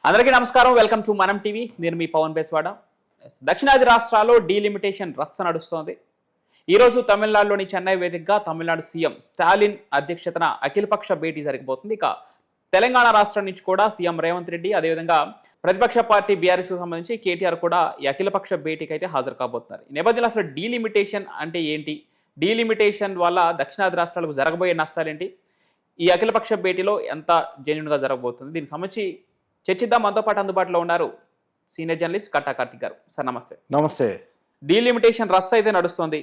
అందరికీ నమస్కారం. Welcome to మనం టీవీ. నేను మీ పవన్ బేస్వాడ. దక్షిణాది రాష్ట్రాల్లో డీలిమిటేషన్ రచ్చ నడుస్తోంది. ఈరోజు తమిళనాడులోని చెన్నై వేదికగా తమిళనాడు సీఎం స్టాలిన్ అధ్యక్షతన అఖిలపక్ష భేటీ జరగబోతుంది. ఇక తెలంగాణ రాష్ట్రం నుంచి కూడా సీఎం రేవంత్ రెడ్డి, అదేవిధంగా ప్రతిపక్ష పార్టీ బీఆర్ఎస్ కు సంబంధించి కేటీఆర్ కూడా ఈ అఖిలపక్ష భేటీకి అయితే హాజరు కాబోతున్నారు. ఈ నేపథ్యంలో అసలు డీలిమిటేషన్ అంటే ఏంటి, డీలిమిటేషన్ వల్ల దక్షిణాది రాష్ట్రాలకు జరగబోయే నష్టాలు ఏంటి, ఈ అఖిలపక్ష భేటీలో ఎంత జెన్యూన్ గా జరగబోతుంది, దీనికి సంబంధించి చర్చిద్దాం. మనతో పాటు అందుబాటులో ఉన్నారు సీనియర్ జర్నలిస్ట్ కట్టా కార్తిక్ గారు. సార్ నమస్తే. నమస్తే. డీలిమిటేషన్ రచ్చ అయితే నడుస్తుంది.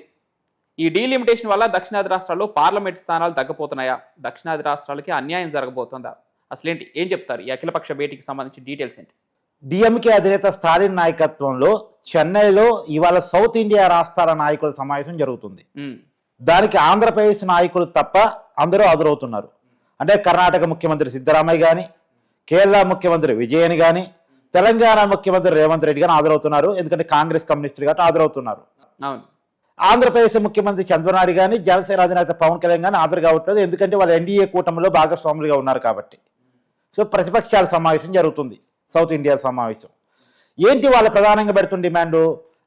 ఈ డీలిమిటేషన్ వల్ల దక్షిణాది రాష్ట్రాల్లో పార్లమెంట్ స్థానాలు తగ్గపోతున్నాయా, దక్షిణాది రాష్ట్రాలకి అన్యాయం జరగబోతుందా, అసలేంటి ఏం చెప్తారు ఈ అఖిలపక్ష భేటీకి సంబంధించి డీటెయిల్స్ ఏంటి? డిఎంకే అధినేత స్టాలిన్ నాయకత్వంలో చెన్నైలో ఇవాళ సౌత్ ఇండియా రాష్ట్రాల నాయకుల సమావేశం జరుగుతుంది. దానికి ఆంధ్రప్రదేశ్ నాయకులు తప్ప అందరూ హాజరవుతున్నారు. అంటే కర్ణాటక ముఖ్యమంత్రి సిద్ధరామయ్య కానీ, కేరళ ముఖ్యమంత్రి విజయన్ కానీ, తెలంగాణ ముఖ్యమంత్రి రేవంత్ రెడ్డి కానీ హాజరవుతున్నారు. ఎందుకంటే కాంగ్రెస్ కమ్యూనిస్టులు కాబట్టి హాజరవుతున్నారు. ఆంధ్రప్రదేశ్ ముఖ్యమంత్రి చంద్రబాబు కానీ, జనసేన అధినేత పవన్ కళ్యాణ్ కానీ హాజరు కావట్లేదు. ఎందుకంటే వాళ్ళు ఎన్డీఏ కూటమిలో భాగస్వాములుగా ఉన్నారు కాబట్టి. సో ప్రతిపక్షాల సమావేశం జరుగుతుంది, సౌత్ ఇండియా సమావేశం. ఏంటి వాళ్ళ ప్రధానంగా పెడుతున్న డిమాండ్?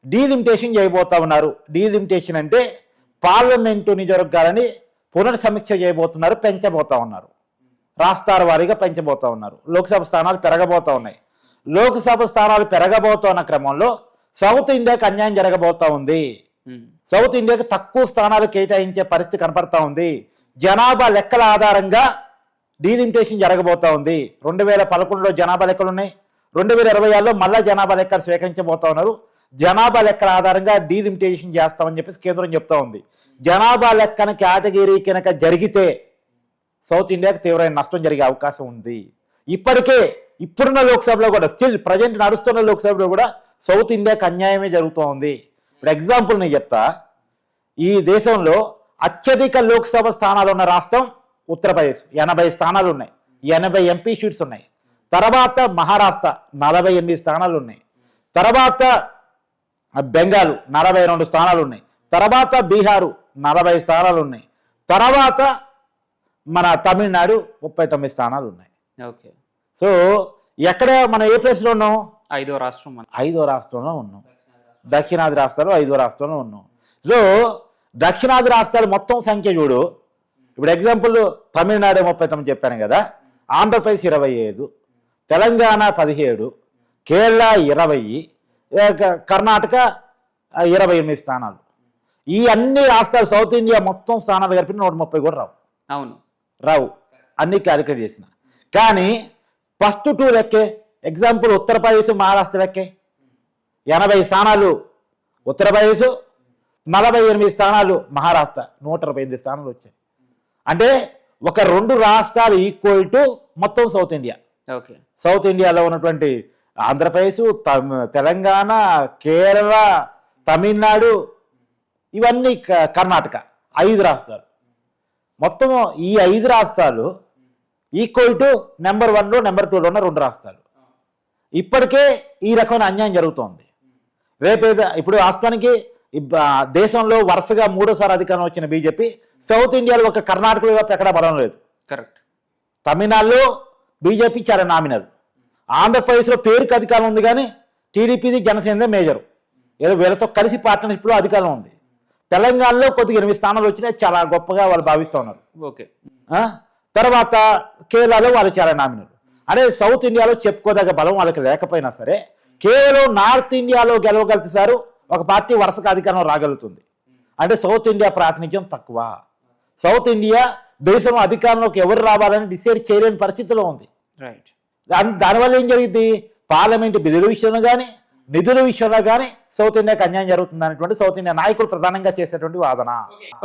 డీలిమిటేషన్ చేయబోతా ఉన్నారు. డీలిమిటేషన్ అంటే పార్లమెంటు నియోజకవర్గాలని పునర్సమీక్ష చేయబోతున్నారు, పెంచబోతా ఉన్నారు. రాష్ట్రాల వారీగా పెంచబోతా ఉన్నారు. లోక్సభ స్థానాలు పెరగబోతా ఉన్నాయి. లోక్సభ స్థానాలు పెరగబోతున్న క్రమంలో సౌత్ ఇండియాకి అన్యాయం జరగబోతా ఉంది. సౌత్ ఇండియాకి తక్కువ స్థానాలు కేటాయించే పరిస్థితి కనపడతా ఉంది. జనాభా లెక్కల ఆధారంగా డీలిమిటేషన్ జరగబోతా ఉంది. 2011లో జనాభా లెక్కలు ఉన్నాయి. 2026లో మళ్ళా జనాభా లెక్కలు స్వీకరించబోతా ఉన్నారు. జనాభా లెక్కల ఆధారంగా డీలిమిటేషన్ చేస్తామని చెప్పేసి కేంద్రం చెప్తా ఉంది. జనాభా లెక్కన కేటగిరీ కనుక జరిగితే సౌత్ ఇండియాకి తీవ్రమైన నష్టం జరిగే అవకాశం ఉంది. ఇప్పటికే ఇప్పుడున్న లోక్సభలో కూడా స్టిల్ ప్రజెంట్ నడుస్తున్న లోక్సభలో కూడా సౌత్ ఇండియాకి అన్యాయమే జరుగుతూ ఉంది. ఇప్పుడు ఎగ్జాంపుల్ నేను చెప్తా. ఈ దేశంలో అత్యధిక లోక్సభ స్థానాలు ఉన్న రాష్ట్రం ఉత్తరప్రదేశ్, 80 స్థానాలు ఉన్నాయి. 80 ఎంపీ సీట్స్ ఉన్నాయి. తర్వాత మహారాష్ట్ర 48 స్థానాలు ఉన్నాయి. తర్వాత బెంగాల్ 42 స్థానాలు ఉన్నాయి. తర్వాత బీహారు 40 స్థానాలు ఉన్నాయి. తర్వాత మన తమిళనాడు 39 స్థానాలు ఉన్నాయి. ఓకే. సో ఎక్కడ మనం ఏ ప్లేస్లో ఉన్నాం? ఐదో రాష్ట్రంలో ఉన్నాం. దక్షిణాది రాష్ట్రాలు 5వ రాష్ట్రంలో ఉన్నాం. సో దక్షిణాది రాష్ట్రాలు మొత్తం సంఖ్య చూడు. ఇప్పుడు ఎగ్జాంపుల్ తమిళనాడు 39 చెప్పాను కదా, ఆంధ్రప్రదేశ్ 25, తెలంగాణ 17, కేరళ 20, కర్ణాటక 28 స్థానాలు. ఈ అన్ని రాష్ట్రాలు సౌత్ ఇండియా మొత్తం స్థానాలు కలిపి 130 కూడా రావు. అన్ని క్యాలిక్యులేట్ చేసిన. కానీ ఫస్ట్ 2 లెక్కే. ఎగ్జాంపుల్ ఉత్తరప్రదేశ్, మహారాష్ట్ర లెక్కే. 80 స్థానాలు ఉత్తరప్రదేశ్, 48 స్థానాలు మహారాష్ట్ర, 128 స్థానాలు వచ్చాయి. అంటే ఒక 2 రాష్ట్రాలు ఈక్వల్ టు మొత్తం సౌత్ ఇండియా. ఓకే. సౌత్ ఇండియాలో ఉన్నటువంటి ఆంధ్రప్రదేశ్, తెలంగాణ, కేరళ, తమిళనాడు, ఇవన్నీ కర్ణాటక 5 రాష్ట్రాలు. మొత్తం ఈ 5 రాష్ట్రాలు ఈక్వల్ టు నెంబర్ 1లో నెంబర్ 2లో ఉన్న 2 రాష్ట్రాలు. ఇప్పటికే ఈ రకమైన అన్యాయం జరుగుతోంది. రేపేదో ఇప్పుడు రాష్ట్రానికి దేశంలో వరుసగా 3వ సారి అధికారం వచ్చిన బీజేపీ సౌత్ ఇండియాలో ఒక కర్ణాటకలో ఎక్కడా బలం లేదు. కరెక్ట్. తమిళనాడులో బీజేపీ చాలా నామినల్. ఆంధ్రప్రదేశ్లో పేరుకి అధికారం ఉంది కానీ టీడీపీది జనసేనదే మేజరు. ఏదో వీళ్ళతో కలిసి పార్ట్నర్షిప్లో అధికారం ఉంది. తెలంగాణలో కొద్దిగా 8 స్థానాలు వచ్చినాయి, చాలా గొప్పగా వాళ్ళు భావిస్తూ ఉన్నారు. ఓకే. తర్వాత కేరళలో వాళ్ళు చాలా నామినల్. అంటే సౌత్ ఇండియాలో చెప్పుకోదగ్గ బలం వాళ్ళకి లేకపోయినా సరే కేవలం నార్త్ ఇండియాలో గెలవగలుగుతారు. ఒక పార్టీ వరుసగా అధికారం రాగలుగుతుంది. అంటే సౌత్ ఇండియా ప్రాతినిధ్యం తక్కువ. సౌత్ ఇండియా దేశంలో అధికారంలోకి ఎవరు రావాలని డిసైడ్ చేయలేని పరిస్థితిలో ఉంది. రైట్. దానివల్ల ఏం జరిగింది? పార్లమెంటు బిల్లుల విషయంలో కానీ, నిధుల విషయంలో కానీ సౌత్ ఇండియాకి అన్యాయం జరుగుతుంది అనేటువంటి సౌత్ ఇండియా నాయకులు ప్రధానంగా చేసేటువంటి వాదన.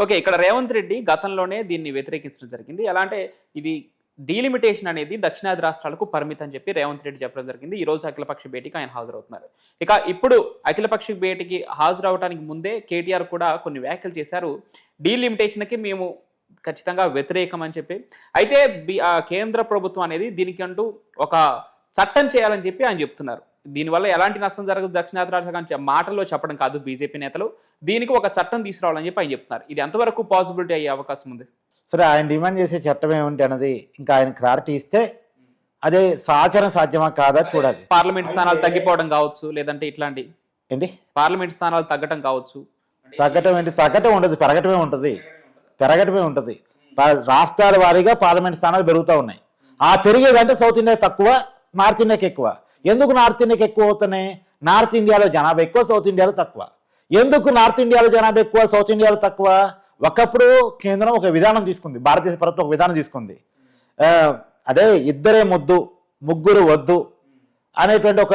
ఓకే. ఇక్కడ రేవంత్ రెడ్డి గతంలోనే దీన్ని వ్యతిరేకించడం జరిగింది. ఎలా అంటే ఇది డీలిమిటేషన్ అనేది దక్షిణాది రాష్ట్రాలకు పరిమితం అని చెప్పి రేవంత్ రెడ్డి చెప్పడం జరిగింది. ఈ రోజు అఖిలపక్ష భేటీకి ఆయన హాజరవుతున్నారు. ఇక ఇప్పుడు అఖిలపక్ష భేటీకి హాజరవడానికి ముందే కేటీఆర్ కూడా కొన్ని వ్యాఖ్యలు చేశారు. డీలిమిటేషన్కి మేము ఖచ్చితంగా వ్యతిరేకం అని చెప్పి. అయితే కేంద్ర ప్రభుత్వం అనేది దీనికంటూ ఒక చట్టం చేయాలని చెప్పి ఆయన చెప్తున్నారు. దీనివల్ల ఎలాంటి నష్టం జరగదు దక్షిణాది రాష్ట్రాల మాటల్లో చెప్పడం కాదు బీజేపీ నేతలు, దీనికి ఒక చట్టం తీసుకురావాలని చెప్పి ఆయన చెప్తున్నారు. ఇది ఎంతవరకు పాసిబిలిటీ అయ్యే అవకాశం ఉంది? సరే, ఆయన డిమాండ్ చేసే చట్టం ఏమిటి అన్నది ఇంకా ఆయన క్లారిటీ ఇస్తే అదే ఆచరణ సాధ్యమా కాదా చూడాలి. పార్లమెంట్ స్థానాలు తగ్గిపోవడం కావచ్చు, లేదంటే ఇట్లాంటి ఏంటి పార్లమెంట్ స్థానాలు తగ్గటం కావచ్చు. తగ్గటం ఏంటి? తగ్గటం ఉండదు, పెరగటమే ఉంటుంది. రాష్ట్రాల వారీగా పార్లమెంట్ స్థానాలు పెరుగుతూ ఉన్నాయి. ఆ పెరిగేదంటే సౌత్ ఇండియా తక్కువ, నార్త్ ఇండియాకి ఎక్కువ. ఎందుకు నార్త్ ఇండియాకి ఎక్కువ అవుతున్నాయి? నార్త్ ఇండియాలో జనాభా ఎక్కువ, సౌత్ ఇండియాలో తక్కువ. ఎందుకు నార్త్ ఇండియాలో జనాభా ఎక్కువ, సౌత్ ఇండియాలో తక్కువ? ఒకప్పుడు కేంద్రం ఒక విధానం తీసుకుంది, భారతదేశ ప్రభుత్వం ఒక విధానం తీసుకుంది. అదే ఇద్దరే ముద్దు ముగ్గురు వద్దు అనేటువంటి ఒక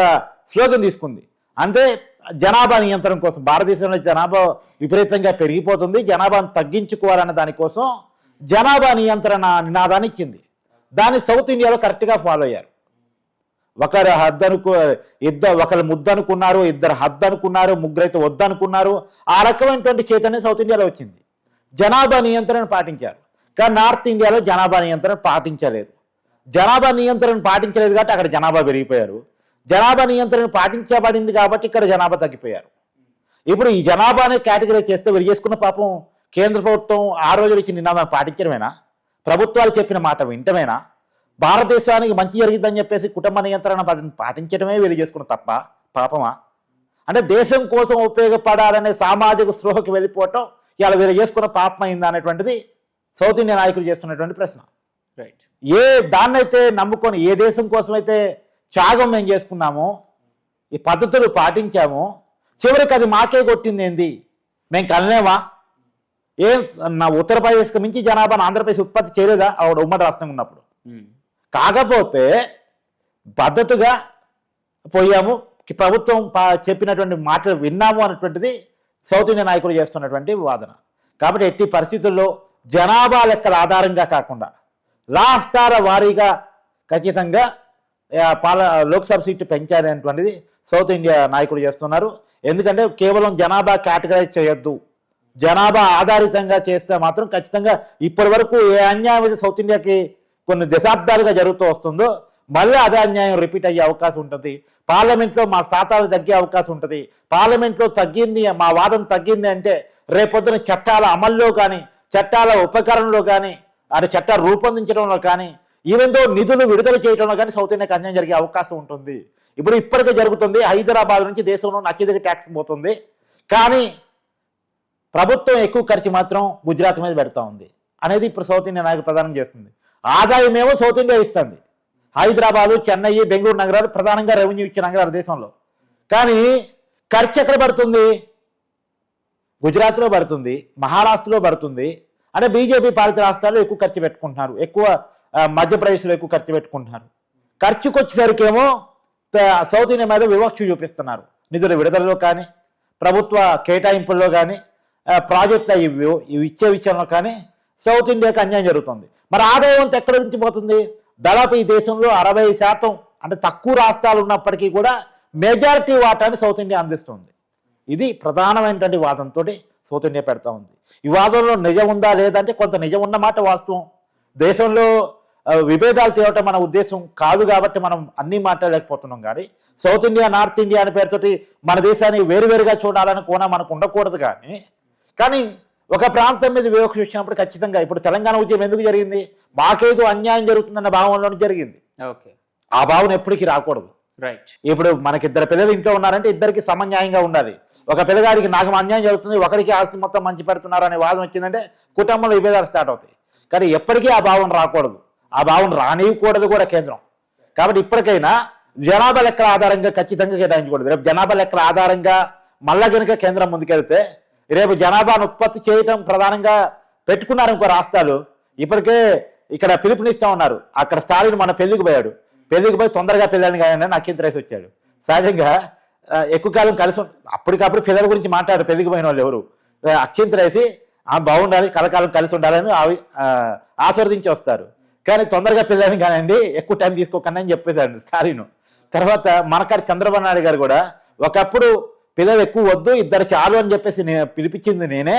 స్లోగన్ తీసుకుంది. అంటే జనాభా నియంత్రణ కోసం, భారతదేశంలో జనాభా విపరీతంగా పెరిగిపోతుంది, జనాభాను తగ్గించుకోవాలన్న దానికోసం జనాభా నియంత్రణ నినాదాన్ని ఇచ్చింది. దాన్ని సౌత్ ఇండియాలో కరెక్ట్గా ఫాలో అయ్యారు. ఒకరు ఒకరు ముద్దు అనుకున్నారు, ఇద్దరు హద్దు అనుకున్నారు, ముగ్గురైతే వద్దు అనుకున్నారు. ఆ రకమైనటువంటి చైతన్యం సౌత్ ఇండియాలో వచ్చింది. జనాభా నియంత్రణ పాటించారు. కానీ నార్త్ ఇండియాలో జనాభా నియంత్రణ పాటించలేదు. జనాభా నియంత్రణ పాటించలేదు కాబట్టి అక్కడ జనాభా పెరిగిపోయారు. జనాభా నియంత్రణ పాటించబడింది కాబట్టి ఇక్కడ జనాభా తగ్గిపోయారు. ఇప్పుడు ఈ జనాభా అనే కేటగిరీ చేస్తే వీరు చేసుకున్న పాపం కేంద్ర ప్రభుత్వం ఆ రోజులు ఇచ్చిన నినాదాన్ని పాటించడమేనా? ప్రభుత్వాలు చెప్పిన మాట వింటమేనా? భారతదేశానికి మంచి జరిగిద్దని చెప్పేసి కుటుంబ నియంత్రణ పాటించడమే వీళ్ళు చేసుకున్న తప్ప పాపమా? అంటే దేశం కోసం ఉపయోగపడాలనే సామాజిక స్పృహకి వెళ్ళిపోవటం ఇలా వీళ్ళు చేసుకున్న పాపం అయిందా అనేటువంటిది సౌత్ ఇండియా నాయకులు చేస్తున్నటువంటి ప్రశ్న. రైట్. ఏ దాన్నైతే నమ్ముకొని, ఏ దేశం కోసం అయితే త్యాగం మేము చేసుకున్నామో, ఈ పద్ధతులు పాటించామో, చివరికి అది మాకే కొట్టింది ఏంది? మేము కనలేమా? ఏం నా ఉత్తరప్రదేశ్కి మించి జనాభాను ఆంధ్రప్రదేశ్ ఉత్పత్తి చేయలేదా ఆవిడ ఉమ్మడి రాష్ట్రంగా ఉన్నప్పుడు? కాకపోతే పద్ధతిగా పోయాము, ప్రభుత్వం చెప్పినటువంటి మాటలు విన్నాము అనేటువంటిది సౌత్ ఇండియా నాయకులు చేస్తున్నటువంటి వాదన. కాబట్టి ఎట్టి పరిస్థితుల్లో జనాభా లెక్కల ఆధారంగా కాకుండా రాష్ట్రాల వారీగా ఖచ్చితంగా లోక్సభ సీట్లు పెంచాలనేటువంటిది సౌత్ ఇండియా నాయకులు చేస్తున్నారు. ఎందుకంటే కేవలం జనాభా కేటగరైజ్ చేయొద్దు, జనాభా ఆధారితంగా చేస్తే మాత్రం ఖచ్చితంగా ఇప్పటి వరకు ఏ అన్యాయం సౌత్ ఇండియాకి కొన్ని దశాబ్దాలుగా జరుగుతూ వస్తుందో మళ్ళీ అదే అన్యాయం రిపీట్ అయ్యే అవకాశం ఉంటుంది. పార్లమెంట్లో మా శాతాలు తగ్గే అవకాశం ఉంటుంది. పార్లమెంట్లో తగ్గింది, మా వాదన తగ్గింది అంటే రేపొద్దున చట్టాల అమల్లో కానీ, చట్టాల ఉపకరణలో కానీ, అంటే చట్టాలు రూపొందించడంలో కానీ, ఈవెందో నిధులు విడుదల చేయడంలో కానీ సౌత్ ఇండియాకి అన్యాయం జరిగే అవకాశం ఉంటుంది. ఇప్పటికే జరుగుతుంది. హైదరాబాద్ నుంచి దేశంలో అత్యధిక ట్యాక్స్ పోతుంది. కానీ ప్రభుత్వం ఎక్కువ ఖర్చు మాత్రం గుజరాత్ మీద పెడతా ఉంది అనేది ఇప్పుడు సౌత్ ఇండియా నాయకులు ప్రధానం చేస్తుంది. ఆదాయం ఏమో సౌత్ ఇండియా ఇస్తుంది. హైదరాబాదు, చెన్నై, బెంగళూరు నగరాలు ప్రధానంగా రెవెన్యూ ఇచ్చే నగరాలు దేశంలో. కానీ ఖర్చు ఎక్కడ పడుతుంది? గుజరాత్లో పడుతుంది, మహారాష్ట్రలో పడుతుంది. అంటే బీజేపీ పాలిత రాష్ట్రాల్లో ఎక్కువ ఖర్చు పెట్టుకుంటున్నారు, ఎక్కువ మధ్యప్రదేశ్లో ఎక్కువ ఖర్చు పెట్టుకుంటున్నారు. ఖర్చుకు వచ్చేసరికేమో సౌత్ ఇండియా మీద వివక్ష చూపిస్తున్నారు. నిధుల విడుదలలో కానీ, ప్రభుత్వ కేటాయింపుల్లో కానీ, ప్రాజెక్టుల ఇవి ఇచ్చే విషయంలో కానీ సౌత్ ఇండియాకి అన్యాయం జరుగుతుంది. మరి ఆదాయం అంతా ఎక్కడి నుంచి పోతుంది? దాదాపు ఈ దేశంలో 60% అంటే తక్కువ రాష్ట్రాలు ఉన్నప్పటికీ కూడా మెజారిటీ వాటాని సౌత్ ఇండియా అందిస్తుంది. ఇది ప్రధానమైనటువంటి వాదనతో సౌత్ ఇండియా పెడతా ఉంది. ఈ వాదనలో నిజం ఉందా లేదంటే కొంత నిజం ఉన్నమాట వాస్తవం. దేశంలో విభేదాలు తేవటం మన ఉద్దేశం కాదు కాబట్టి మనం అన్ని మాట్లాడలేకపోతున్నాం. కానీ సౌత్ ఇండియా, నార్త్ ఇండియా అనే పేరుతోటి మన దేశాన్ని వేరువేరుగా చూడాలని కోన మనకు ఉండకూడదు. కానీ ఒక ప్రాంతం మీద వివక్ష వచ్చినప్పుడు ఖచ్చితంగా ఇప్పుడు తెలంగాణ ఉద్యమం ఎందుకు జరిగింది? మాకేదో అన్యాయం జరుగుతుందన్న భావంలో జరిగింది. ఓకే, ఆ భావన ఎప్పటికీ రాకూడదు. రైట్. ఇప్పుడు మనకి ఇద్దరు పిల్లలు ఇంట్లో ఉన్నారంటే ఇద్దరికి సమన్యాయంగా ఉండాలి. ఒక పిల్లగాడికి నాకు అన్యాయం జరుగుతుంది, ఒకరికి ఆస్తి మొత్తం మంచి పెడుతున్నారు అనే వాదన వచ్చిందంటే కుటుంబంలో విభేదాలు స్టార్ట్ అవుతాయి. కానీ ఎప్పటికీ ఆ భావన రాకూడదు, ఆ భావన రానివ్వకూడదు కూడా కేంద్రం. కాబట్టి ఇప్పటికైనా జనాభా లెక్కల ఆధారంగా ఖచ్చితంగా కేటాయించకూడదు. రేపు జనాభా లెక్కల ఆధారంగా మళ్ళా కనుక కేంద్రం ముందుకెళ్తే రేపు జనాభాను ఉత్పత్తి చేయటం ప్రధానంగా పెట్టుకున్నారు ఇంకో రాష్ట్రాలు. ఇప్పటికే ఇక్కడ పిలుపునిస్తూ ఉన్నారు. అక్కడ స్టాలిన్ మన పెళ్లికి పోయాడు, పెళ్లికి పోయి తొందరగా పిల్లల్ని కానీ అక్షింత రేసి వచ్చాడు. సహజంగా ఎక్కువ కాలం కలిసి అప్పటికప్పుడు పిల్లల గురించి మాట్లాడారు పెళ్లికి పోయిన వాళ్ళు ఎవరు. అక్షింత రేసి బాగుండాలి, కలకాలం కలిసి ఉండాలని ఆస్వాదించి వస్తారు. కానీ తొందరగా పిల్లల్ని కానివ్వండి, ఎక్కువ టైం తీసుకోకండి అని చెప్పేశాడు స్టాలిన్. తర్వాత మనకాడ చంద్రబాబు నాయుడు గారు కూడా ఒకప్పుడు పిల్లలు ఎక్కువ వద్దు, ఇద్దరు చాలు అని చెప్పేసి పిలిపించింది నేనే,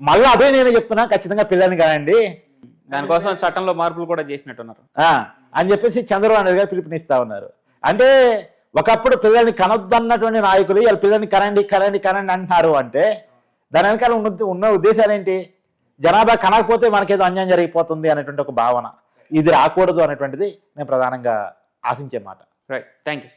మళ్ళీ అదే నేనే చెప్తున్నా ఖచ్చితంగా పిల్లల్ని కానివ్వండి, దానికోసం చట్టంలో మార్పులు కూడా చేసినట్టున్నారు అని చెప్పేసి చంద్రబాబు నాయుడు గారు పిలుపునిస్తా ఉన్నారు. అంటే ఒకప్పుడు పిల్లల్ని కనొద్దన్నటువంటి నాయకులు ఇలా పిల్లల్ని కనండి కనండి కనండి అంటున్నారు. అంటే దాని వెనకాల ఉన్న ఉద్దేశాలు ఏంటి? జనాభా కనకపోతే మనకేదో అన్యాయం జరిగిపోతుంది అనేటువంటి ఒక భావన. ఇది రాకూడదు అనేటువంటిది నేను ప్రధానంగా ఆశించే మాట. Right, thank you.